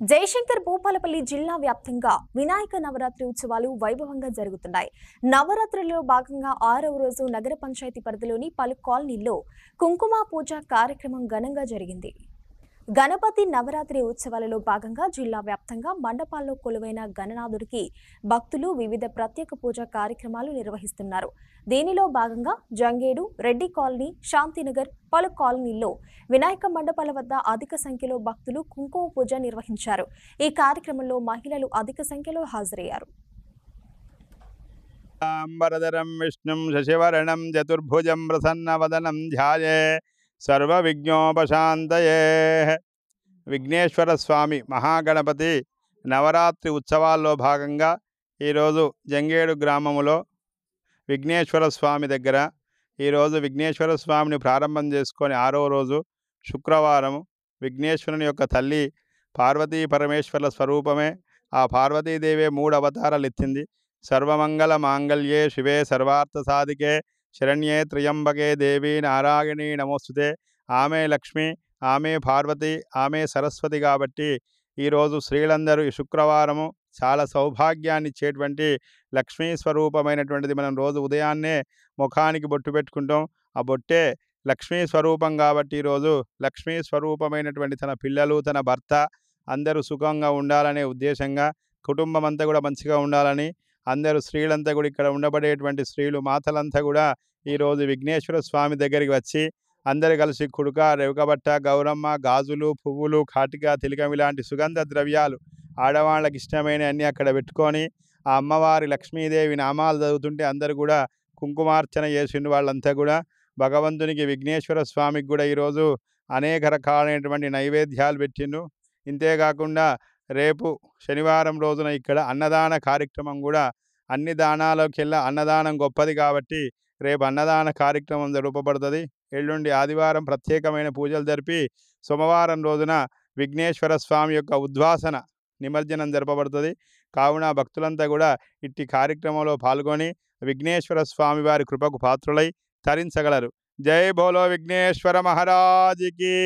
జయశంకర్ భూపాలపల్లి జిల్లా వ్యాప్తంగా వినాయక నవరాత్రి ఉత్సవాలు వైభవంగా జరుగుతున్నాయి. నవరాత్రులలో భాగంగా 6వ రోజు నగర పంచాయతీ పరిధిలోని పలు కాలనీల్లో కుంకుమ పూజ కార్యక్రమం ఘనంగా జరిగింది. గణపతి నవరాత్రి ఉత్సవాలలో భాగంగా జిల్లా వ్యాప్తంగా మండపాల్లో కొలువైన గణనాథుడికి భక్తులు వివిధ ప్రత్యేక పూజా కార్యక్రమాలు నిర్వహిస్తున్నారు. దీనిలో భాగంగా జంగేడు, రెడ్డి కాలనీ, శాంతినగర్ పలు కాలనీల్లో వినాయక మండపాల వద్ద అధిక సంఖ్యలో భక్తులు కుంకుమ పూజ నిర్వహించారు. ఈ కార్యక్రమంలో మహిళలు అధిక సంఖ్యలో హాజరయ్యారు. అంబరధరం విష్ణుం శశివర్ణం చతుర్భుజం ప్రసన్నవదనం ధ్యాయే సర్వవిఘ్నోపశాంతయే. విఘ్నేశ్వర స్వామి మహాగణపతి నవరాత్రి ఉత్సవాల్లో భాగంగా ఈరోజు జంగేడు గ్రామములో విఘ్నేశ్వర స్వామి దగ్గర ఈరోజు విఘ్నేశ్వర స్వామిని ప్రారంభం చేసుకొని 6వ రోజు శుక్రవారం విఘ్నేశ్వరుని యొక్క తల్లి పార్వతీ పరమేశ్వరుల స్వరూపమే. ఆ పార్వతీదేవి 3 అవతారాలు ఎత్తింది. సర్వమంగళ మాంగళ్యే శివే సర్వార్థ సాధికే శరణ్యే త్రయంబకే దేవి నారాయణీ నమోస్తుతే. ఆమె లక్ష్మి, ఆమె పార్వతి, ఆమె సరస్వతి. కాబట్టి ఈరోజు స్త్రీలందరూ ఈ శుక్రవారము చాలా సౌభాగ్యాన్ని ఇచ్చేటువంటి లక్ష్మీ స్వరూపమైనటువంటిది. మనం రోజు ఉదయాన్నే ముఖానికి బొట్టు పెట్టుకుంటాం. ఆ బొట్టే లక్ష్మీ స్వరూపం. కాబట్టి ఈరోజు లక్ష్మీ స్వరూపమైనటువంటి తన పిల్లలు, తన భర్త అందరూ సుఖంగా ఉండాలనే ఉద్దేశంగా, కుటుంబం అంతా కూడా మంచిగా ఉండాలని అందరూ స్త్రీలంతా కూడా ఇక్కడ ఉండబడేటువంటి స్త్రీలు మాతలంతా కూడా ఈరోజు విఘ్నేశ్వర స్వామి దగ్గరికి వచ్చి అందరు కలిసి కుడుక, రేవకబట్ట, గౌరమ్మ, గాజులు, పువ్వులు, కాటిక, తిలకం ఇలాంటి సుగంధ ద్రవ్యాలు ఆడవాళ్ళకి ఇష్టమైన అన్నీ అక్కడ పెట్టుకొని ఆ అమ్మవారి లక్ష్మీదేవి నామాలు చదువుతుంటే అందరూ కూడా కుంకుమార్చన చేసిండు. వాళ్ళంతా కూడా భగవంతునికి విఘ్నేశ్వర స్వామికి కూడా ఈరోజు అనేక రకాలైనటువంటి నైవేద్యాలు పెట్టిండు. ఇంతేకాకుండా రేపు శనివారం రోజున ఇక్కడ అన్నదాన కార్యక్రమం కూడా, అన్ని దానాలకెల్లా అన్నదానం గొప్పది కాబట్టి రేపు అన్నదాన కార్యక్రమం జరపబడుతుంది. ఎల్లుండి ఆదివారం ప్రత్యేకమైన పూజలు జరిపి సోమవారం రోజున విఘ్నేశ్వర స్వామి యొక్క ఉద్వాసన నిమజ్జనం జరపబడుతుంది. కావున భక్తులంతా కూడా ఇట్టి కార్యక్రమంలో పాల్గొని విఘ్నేశ్వర స్వామి వారి కృపకు పాత్రులై తరించగలరు. జై బోలో విఘ్నేశ్వర మహారాజుకి.